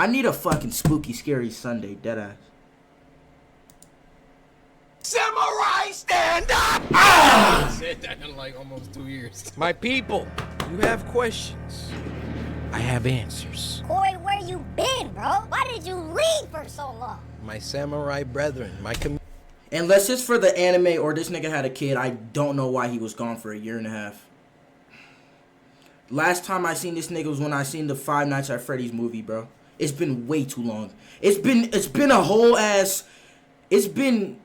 I need a fucking spooky, scary Sunday, deadass. Samurai, stand up! Ah! I said that in like almost 2 years. My people, you have questions. I have answers. Cory, where you been, bro? Why did you leave for so long? My samurai brethren, my community. Unless it's for the anime or this nigga had a kid, I don't know why he was gone for a year and a half. Last time I seen this nigga was when I seen the Five Nights at Freddy's movie, bro. It's been way too long. It's been a whole ass. It's been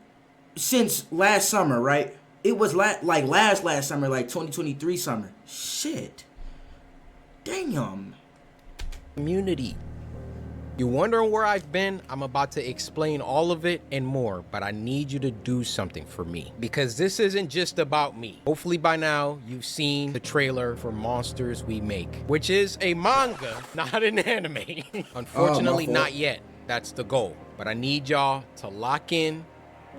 since last summer, right? It was last summer, like 2023 summer. Shit. Damn. Community. You wondering where I've been? I'm about to explain all of it and more, but I need you to do something for me because this isn't just about me. Hopefully by now you've seen the trailer for Monsters We Make, which is a manga, not an anime. Unfortunately, not yet. That's the goal. But I need y'all to lock in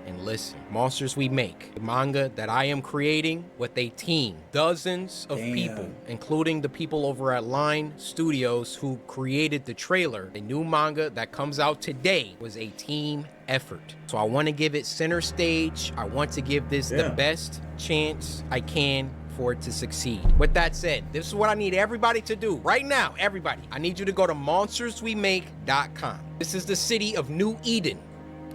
and listen. Monsters We Make, the manga that I am creating with a team, dozens of people, including the people over at Line Studios who created the trailer. The new manga that comes out today was a team effort. So I want to give it center stage. I want to give this the best chance I can for it to succeed. With that said, this is what I need everybody to do right now. Everybody, I need you to go to monsterswemake.com. This is the city of New Eden.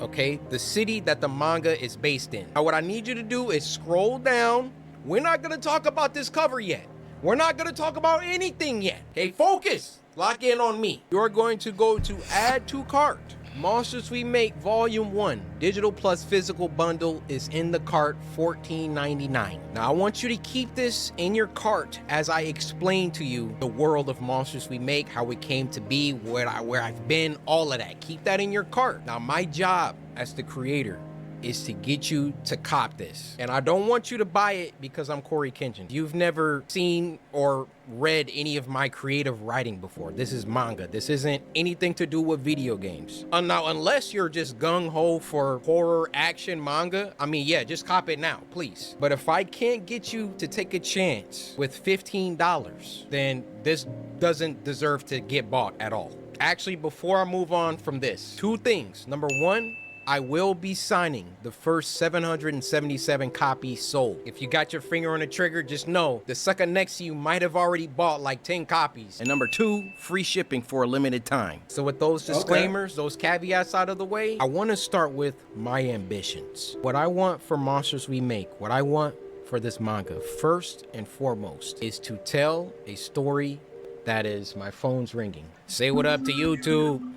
Okay, the city that the manga is based in. Now, what I need you to do is scroll down. We're not gonna talk about this cover yet. We're not gonna talk about anything yet. Okay, focus. Lock in on me. You're going to go to add to cart. Monsters We Make Volume 1, digital plus physical bundle is in the cart, $14.99. Now, I want you to keep this in your cart as I explain to you the world of Monsters We Make, how it came to be, where I've been, all of that. Keep that in your cart. Now, my job as the creator is to get you to cop this. And I don't want you to buy it because I'm Cory Kenshin. You've never seen or read any of my creative writing before. This is manga. This isn't anything to do with video games. Now, unless you're just gung-ho for horror action manga, I mean, yeah, just cop it now, please. But if I can't get you to take a chance with $15, then this doesn't deserve to get bought at all. Actually, before I move on from this, two things. Number one, I will be signing the first 777 copies sold. If you got your finger on the trigger, just know the sucker next to you might have already bought like 10 copies. And number two, free shipping for a limited time. So with those disclaimers, those caveats out of the way, I want to start with my ambitions. What I want for Monsters We Make, what I want for this manga, first and foremost, is to tell a story that is, my phone's ringing. Say what up to YouTube.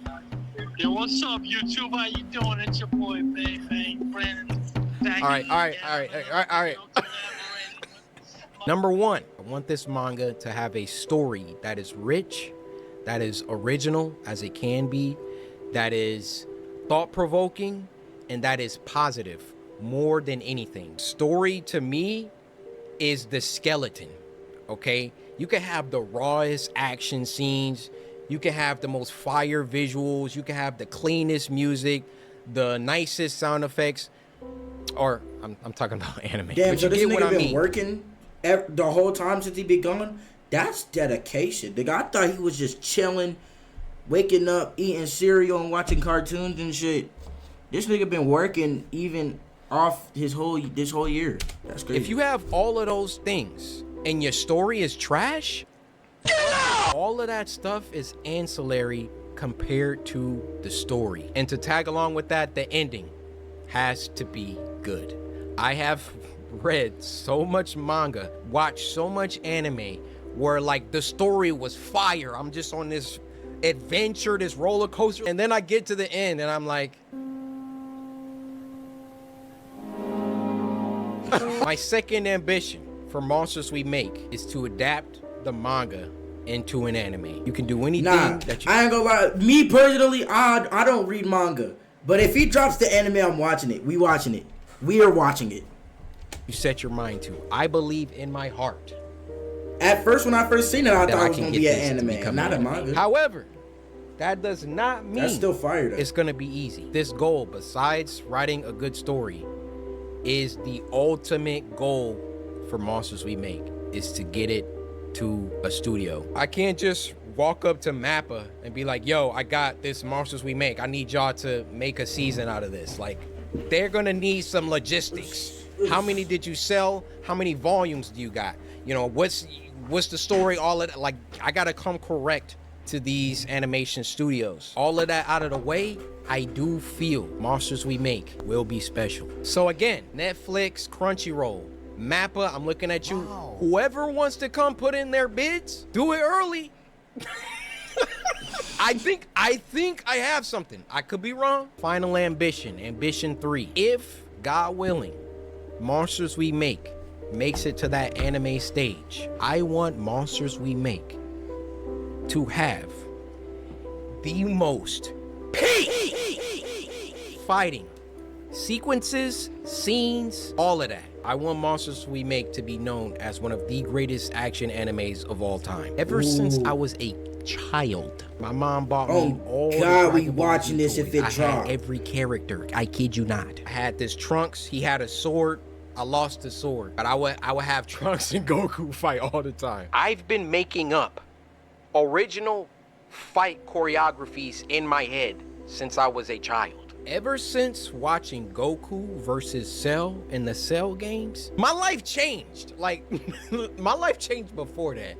Yo, what's up, YouTube? How you doing? It's your boy, Bang Brandon. All right. Number one, I want this manga to have a story that is rich, that is original as it can be, that is thought-provoking, and that is positive more than anything. Story to me is the skeleton, okay? You can have the rawest action scenes, you can have the most fire visuals, you can have the cleanest music, the nicest sound effects, or I'm talking about anime. Damn, but so this nigga been mean. working the whole time since he been gone? That's dedication. Nigga, I thought he was just chilling, waking up, eating cereal and watching cartoons and shit. This nigga been working even off this whole year. That's crazy. If you have all of those things and your story is trash, all of that stuff is ancillary compared to the story. And to tag along with that, the ending has to be good. I have read so much manga, watched so much anime where like the story was fire. I'm just on this adventure, this roller coaster, and then I get to the end and I'm like, my second ambition for Monsters We Make is to adapt the manga into an anime. You can do anything that you... I ain't gonna lie. Me personally, I don't read manga. But if he drops the anime, I'm watching it. We watching it. We are watching it. You set your mind to. I believe in my heart. At first, when I first seen it, I thought it was gonna be an anime, not a manga. However, that does not mean that's still fire though. It's gonna be easy. This goal, besides writing a good story, is the ultimate goal for Monsters We Make, is to get it to a studio. I can't just walk up to Mappa and be like, yo, I got this Monsters We Make. I need y'all to make a season out of this. Like, they're gonna need some logistics. How many did you sell? How many volumes do you got? You know, what's the story? All of that. Like, I gotta come correct to these animation studios. All of that out of the way, I do feel Monsters We Make will be special. So again, Netflix, Crunchyroll, Mappa, I'm looking at you. Wow. Whoever wants to come put in their bids, do it early. I think I have something. I could be wrong. Final Ambition, Ambition 3. If, God willing, Monsters We Make makes it to that anime stage, I want Monsters We Make to have the most peak fighting sequences, scenes, all of that. I want Monsters We Make to be known as one of the greatest action animes of all time. Ever since I was a child, my mom bought me all the God, we Dragon Ball watching Z this toys. if it I dropped. had every character. I kid you not. I had this Trunks. He had a sword. I lost the sword, but I would have Trunks and Goku fight all the time. I've been making up original fight choreographies in my head since I was a child. Ever since watching Goku versus Cell in the Cell games, my life changed. Like, my life changed before that.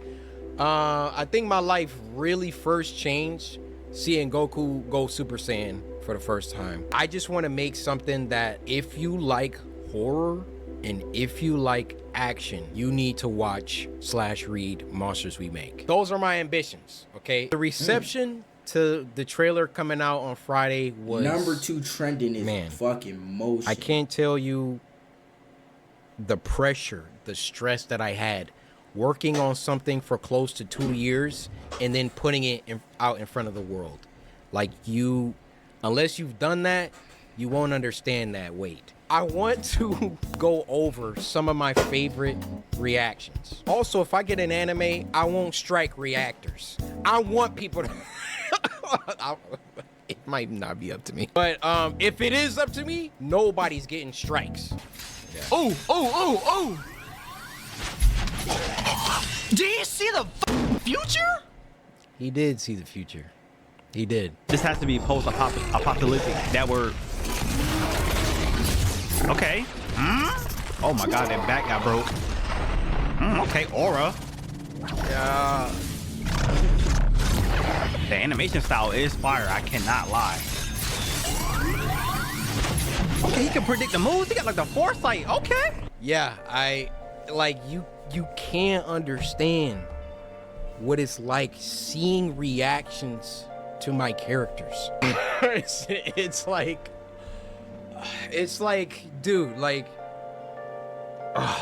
I think my life really first changed seeing Goku go Super Saiyan for the first time. I just want to make something that if you like horror and if you like action, you need to watch / read Monsters We Make. Those are my ambitions, okay? The reception to the trailer coming out on Friday was... Number 2 trending is fucking motion. I can't tell you the pressure, the stress that I had working on something for close to 2 years and then putting it out in front of the world. Like, unless you've done that, you won't understand that weight. I want to go over some of my favorite reactions. Also, if I get an anime, I won't strike reactors. I want people to... It might not be up to me. But if it is up to me, nobody's getting strikes. Yeah. Oh! Did he see the future? He did see the future. He did. This has to be post-apocalyptic. That word. Okay. Oh my god, that back got broke. Okay, aura. Yeah. The animation style is fire, I cannot lie. Okay, he can predict the moves. He got like the foresight. Okay. Yeah, you can't understand what it's like seeing reactions to my characters. it's like, dude, like,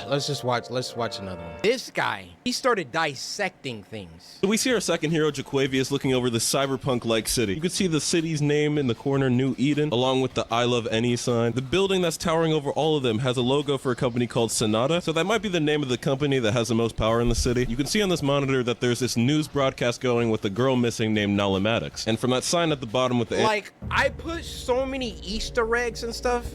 let's watch another one. This guy, he started dissecting things. So we see our second hero, Jaquavius, looking over the cyberpunk-like city. You can see the city's name in the corner, New Eden, along with the I Love Any sign. The building that's towering over all of them has a logo for a company called Sonata, so that might be the name of the company that has the most power in the city. You can see on this monitor that there's this news broadcast going with a girl missing named Nalamatics. And from that sign at the bottom with the... Like, I put so many Easter eggs and stuff,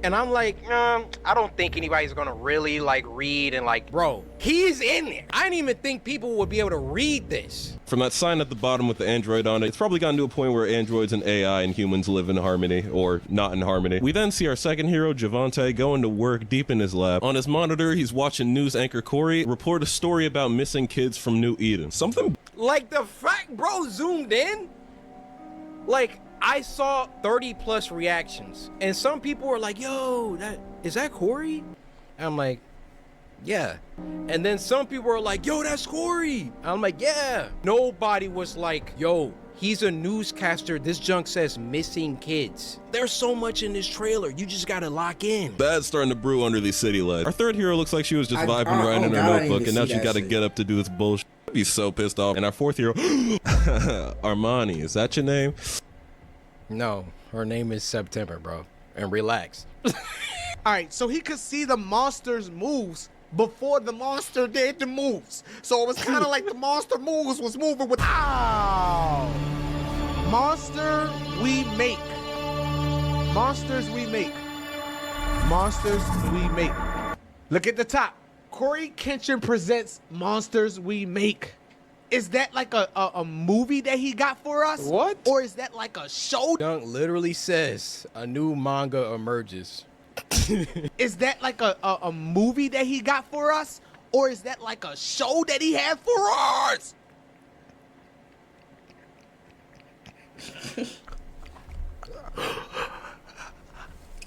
and I'm like, I don't think anybody's gonna really like read and like, bro, he's in there. I didn't even think people would be able to read this. From that sign at the bottom with the android on it, it's probably gotten to a point where androids and AI and humans live in harmony, or not in harmony. We then see our second hero, Javante, going to work deep in his lab. On his monitor, he's watching news anchor Cory report a story about missing kids from New Eden. Something... Like, the fact bro zoomed in, like, I saw 30 plus reactions, and some people were like, yo, is that Cory? And I'm like, yeah. And then some people were like, yo, that's Cory. And I'm like, yeah. Nobody was like, yo, he's a newscaster. This junk says missing kids. There's so much in this trailer. You just gotta lock in. Bad's starting to brew under these city lights. Our third hero looks like she was just vibing right in her notebook, and now she's got to get up to do this bullshit. I'd be so pissed off. And our fourth hero, Armani, is that your name? No, her name is September, bro. And relax. All right, so he could see the monster's moves before the monster did the moves. So it was kind of like the monster moves was moving with... Ow! Monster We Make. Monsters We Make. Monsters We Make. Look at the top. Cory Kenshin presents Monsters We Make. Is that like a movie that he got for us? What? Or is that like a show? Dunk literally says a new manga emerges. Is that like a movie that he got for us? Or is that like a show that he had for us?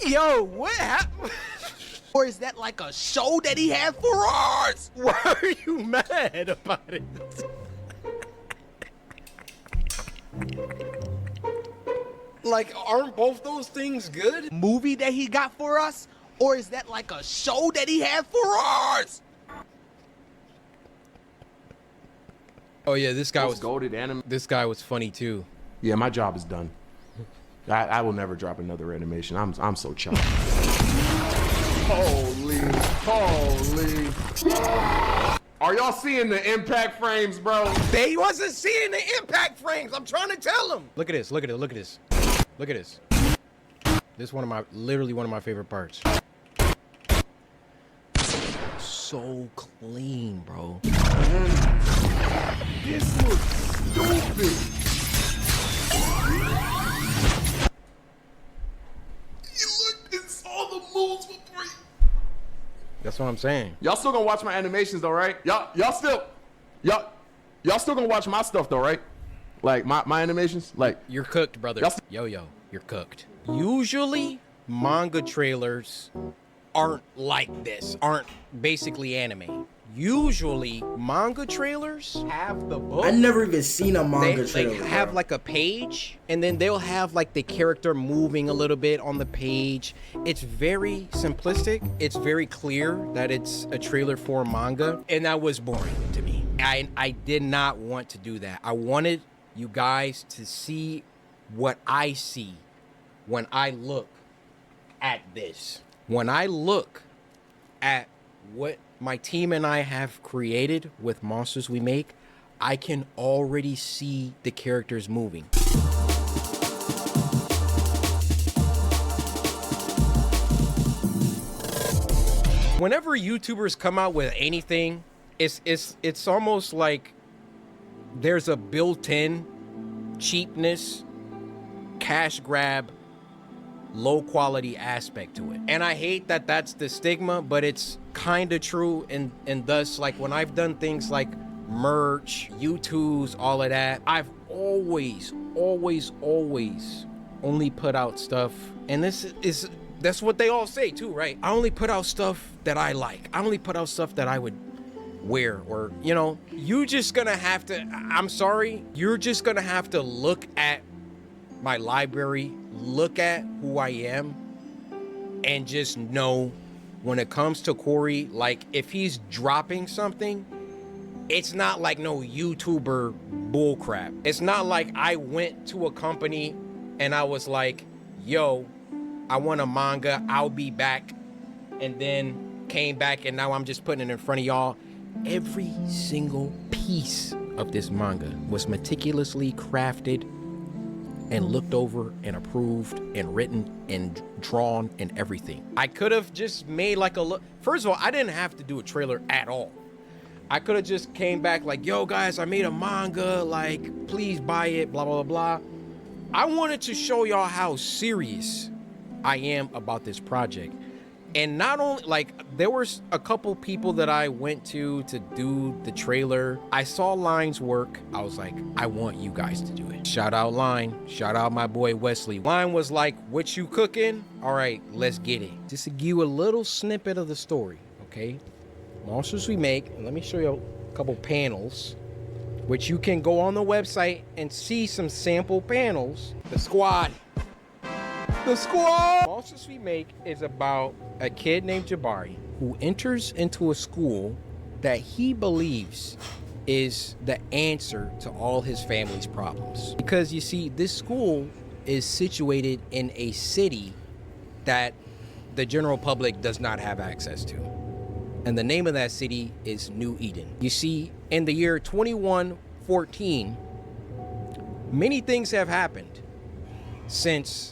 Yo, what happened? Or is that like a show that he had for us? Why are you mad about it? Like, aren't both those things good? Movie that he got for us? Or is that like a show that he had for us? Oh yeah, this guy was goated anime. This guy was funny too. Yeah, my job is done. I will never drop another animation. I'm so chopped. Holy. Are y'all seeing the impact frames, bro? They wasn't seeing the impact frames. I'm trying to tell him. Look at this. Look at it. Look at this. Look at this. This is literally one of my favorite parts. So clean, bro. This looks stupid. It's all the moves for free. That's what I'm saying. Y'all still gonna watch my animations though, right? Y'all still gonna watch my stuff though, right? Like my animations? Like You're cooked, brother. Yo, you're cooked. Usually, manga trailers aren't like this, aren't basically anime. Usually, manga trailers have the book. I never even seen a manga They trailer. have bro. like a page, and then they'll have like the character moving a little bit on the page. It's very simplistic. It's very clear that it's a trailer for a manga, and that was boring to me. I did not want to do that. I wanted you guys to see what I see when I look at this. When I look at what my team and I have created with Monsters We Make, I can already see the characters moving. Whenever YouTubers come out with anything, it's almost like there's a built-in cheapness, cash grab, low quality aspect to it. And I hate that that's the stigma, but it's kind of true. And thus, like when I've done things like merch, YouTubes, all of that, I've always only put out stuff. And that's what they all say too, right? I only put out stuff that I like. I only put out stuff that I would wear, or, you know, you just gonna have to, I'm sorry, you're just gonna have to look at my library, look at who I am, and just know when it comes to Cory, like if he's dropping something, it's not like no YouTuber bullcrap. It's not like I went to a company and I was like, yo, I want a manga, I'll be back, and then came back and now I'm just putting it in front of y'all. Every single piece of this manga was meticulously crafted and looked over and approved and written and drawn and everything. I could have just made like a look. First of all, I didn't have to do a trailer at all. I could have just came back like, yo guys, I made a manga, like please buy it, blah, blah, blah, blah. I wanted to show y'all how serious I am about this project. And not only, like, there was a couple people that I went to do the trailer. I saw Line's work. I was like, I want you guys to do it. Shout out Line. Shout out my boy Wesley. Line was like, what you cooking? All right, let's get it. Just to give you a little snippet of the story, okay? Monsters We Make. Let me show you a couple panels, which you can go on the website and see some sample panels. The squad. Monsters We Make is about a kid named Jabari who enters into a school that he believes is the answer to all his family's problems. Because you see, this school is situated in a city that the general public does not have access to. And the name of that city is New Eden. You see, in the year 2114, many things have happened since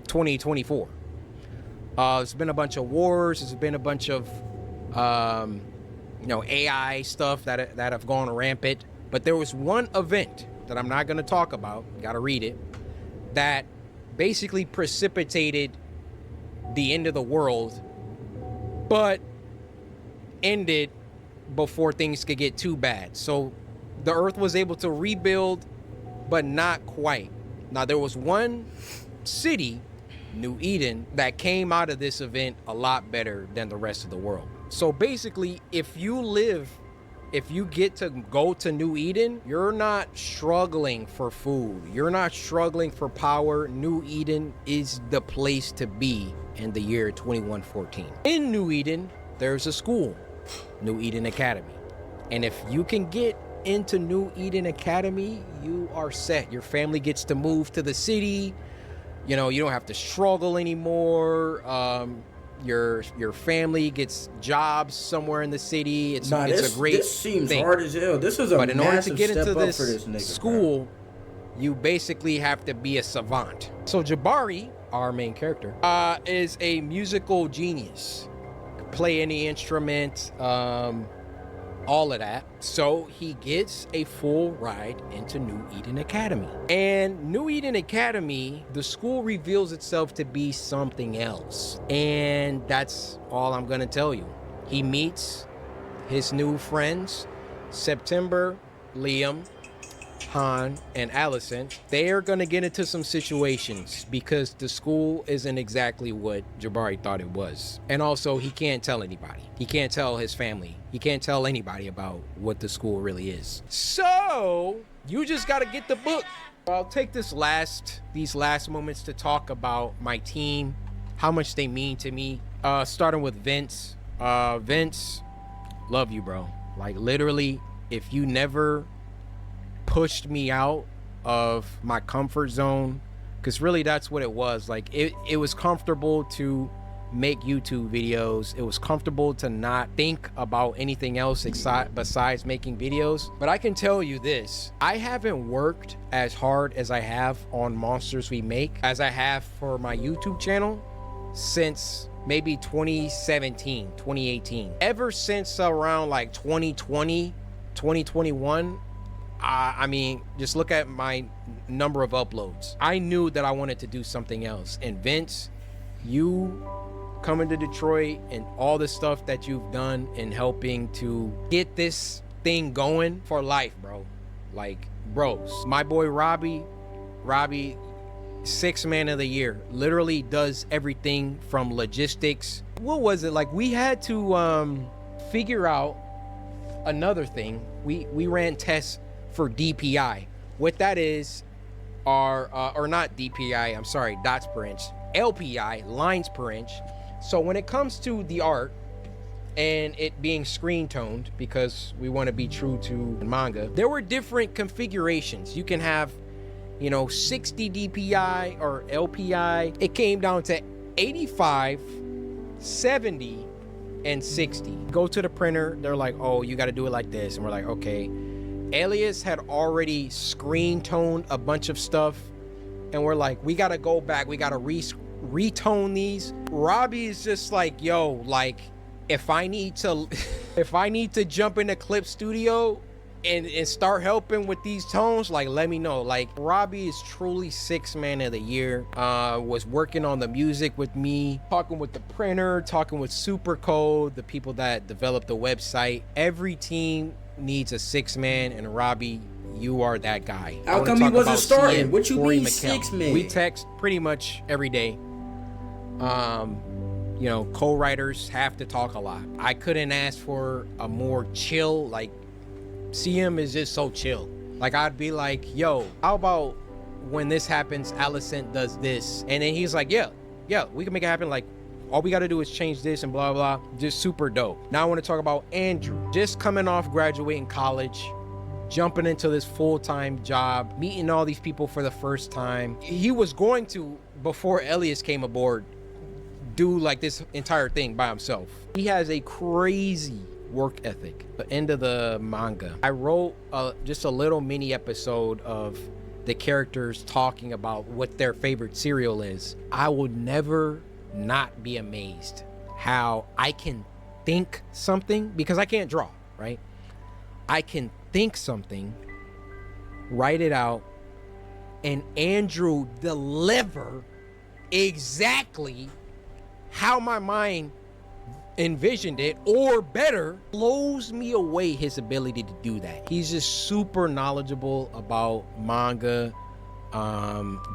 2024. There's been a bunch of wars. There's been a bunch of, AI stuff that have gone rampant. But there was one event that I'm not going to talk about, gotta read it, that basically precipitated the end of the world, but ended before things could get too bad. So the earth was able to rebuild, but not quite. Now, there was one city, New Eden, that came out of this event a lot better than the rest of the world. So basically, if you get to go to New Eden, you're not struggling for food. You're not struggling for power. New Eden is the place to be in the year 2114. In New Eden, there's a school, New Eden Academy. And if you can get into New Eden Academy, you are set. Your family gets to move to the city. You know, you don't have to struggle anymore. Your family gets jobs somewhere in the city. It's a great This seems thing. hard as hell. This is a But in order to massive get step into up this for this nigga, school, you basically have to be a savant. So Jabari, our main character, is a musical genius. Could play any instrument, all of that. So he gets a full ride into New Eden Academy. And New Eden Academy, the school reveals itself to be something else. And that's all I'm gonna tell you. He meets his new friends, September, Liam, Han, and Allison. They are gonna get into some situations because the school isn't exactly what Jabari thought it was. And also, he can't tell anybody. He can't tell his family. He can't tell anybody about what the school really is. So you just gotta get the book. I'll take these last moments to talk about my team, how much they mean to me. Starting with Vince. Vince, love you, bro. Like, literally, if you never pushed me out of my comfort zone, because really that's what it was. Like, it was comfortable to make YouTube videos. It was comfortable to not think about anything else besides making videos. But I can tell you this, I haven't worked as hard as I have on Monsters We Make as I have for my YouTube channel since maybe 2017, 2018. Ever since around like 2020, 2021, I mean, just look at my number of uploads. I knew that I wanted to do something else. And Vince, you coming to Detroit and all the stuff that you've done in helping to get this thing going for life, bro. Like, bros. My boy Robbie, 6th man of the year, literally does everything from logistics. What was it? Like, we had to figure out another thing. We ran tests for DPI. What that is are, or not DPI, I'm sorry, dots per inch, LPI, lines per inch. So when it comes to the art and it being screen toned, because we want to be true to manga, there were different configurations. You can have, 60 DPI or LPI. It came down to 85, 70, and 60. Go to the printer, they're like, oh, you got to do it like this. And we're like, okay. Alias had already screen toned a bunch of stuff. And we're like, we got to go back. We got to retone these. Robbie is just like, yo, like, if I need to jump into Clip Studio and start helping with these tones, like, let me know. Like, Robbie is truly 6th man of the year. Was working on the music with me, talking with the printer, talking with Supercode, the people that developed the website. Every team needs a 6th man, and Robbie, you are that guy. How come he wasn't starting? What you Cory mean 6 man? We text pretty much every day. Co-writers have to talk a lot. I couldn't ask for a more chill, like, CM is just so chill. Like, I'd be like, yo, how about when this happens, Allison does this? And then he's like, yeah, we can make it happen. Like, all we got to do is change this and blah, blah. Just super dope. Now I want to talk about Andrew. Just coming off graduating college, jumping into this full-time job, meeting all these people for the first time. He was going to, before Elias came aboard, do like this entire thing by himself. He has a crazy work ethic. The end of the manga, I wrote just a little mini episode of the characters talking about what their favorite cereal is. I would never not be amazed how I can think something, because I can't draw, right? I can think something, write it out, and Andrew deliver exactly how my mind envisioned it, or better. Blows me away his ability to do that. He's just super knowledgeable about manga,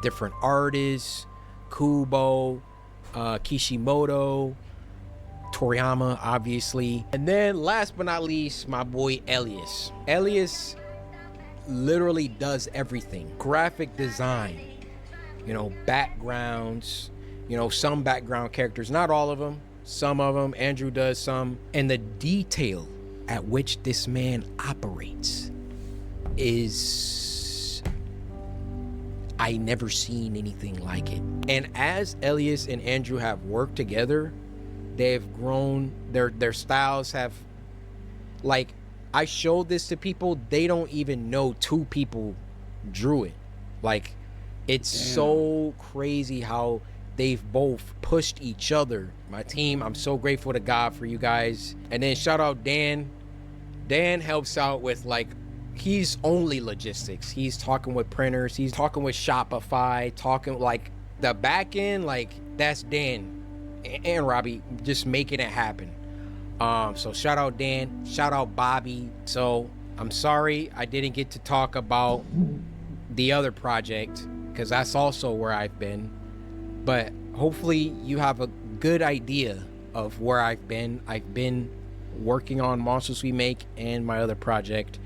different artists, Kubo, Kishimoto, Toriyama, obviously. And then last but not least, my boy Elias. Elias literally does everything. Graphic design, you know, backgrounds, you know, some background characters, not all of them, some of them. Andrew does some. And the detail at which this man operates is, I never seen anything like it. And as Elias and Andrew have worked together, they've grown, their styles have, like, I showed this to people, they don't even know two people drew it. Like, it's so crazy how they've both pushed each other. My team, I'm so grateful to God for you guys. And then shout out Dan. Dan helps out with, like, he's only logistics. He's talking with printers, he's talking with Shopify, talking like the back end, like that's Dan and Robbie just making it happen. So shout out Dan, shout out Bobby. So I'm sorry I didn't get to talk about the other project because that's also where I've been, but hopefully you have a good idea of where I've been. I've been working on Monsters We Make and my other project.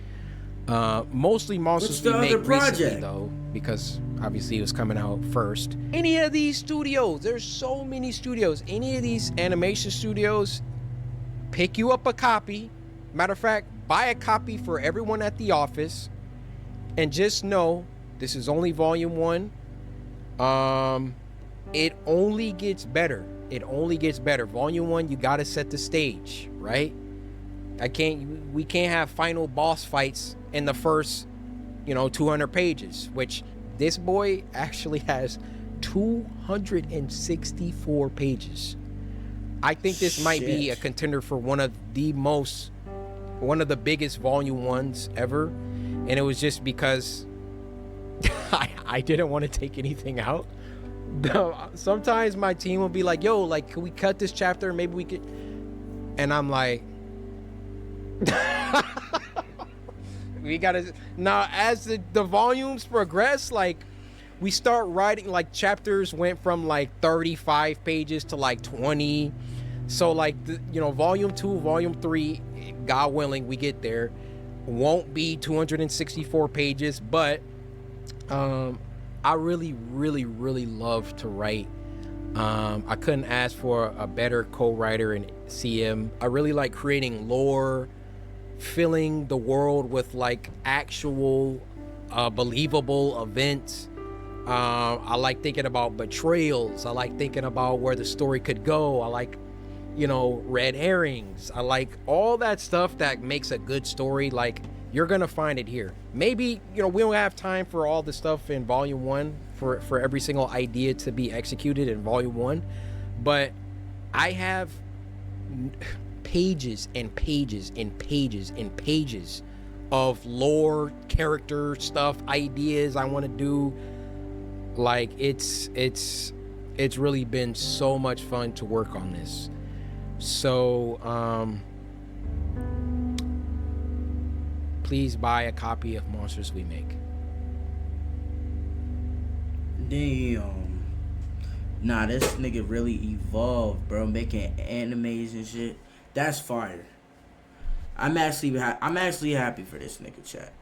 Mostly Monsters We Make recently though, because obviously it was coming out first. Any of these studios, there's so many studios, any of these animation studios, pick you up a copy. Matter of fact, buy a copy for everyone at the office, and just know this is only volume 1. It only gets better. It only gets better. Volume 1, you gotta set the stage, right? We can't have final boss fights in the first, 200 pages, which this boy actually has 264 pages. I think this might be a contender for one of the biggest volume 1s ever. And it was just because I didn't want to take anything out. Sometimes my team will be like, yo, like, can we cut this chapter? Maybe we could. And I'm like, we gotta. Now, as the volumes progress, like, we start writing, like, chapters went from like 35 pages to like 20. So like, volume 2, volume 3, God willing, we get there, won't be 264 pages, but I really, really, really love to write. I couldn't ask for a better co-writer in CM. I really like creating lore, filling the world with like actual believable events. I like thinking about betrayals. I like thinking about where the story could go. I like, red herrings. I like all that stuff that makes a good story. Like, you're gonna find it here. Maybe, we don't have time for all the stuff in volume 1 for every single idea to be executed in volume 1, but I have pages and pages and pages and pages of lore, character stuff, ideas I want to do. Like, it's really been so much fun to work on this. So please buy a copy of Monsters We Make. Damn. Nah, this nigga really evolved, bro. Making animes and shit. That's fire. I'm actually happy for this nigga, chat.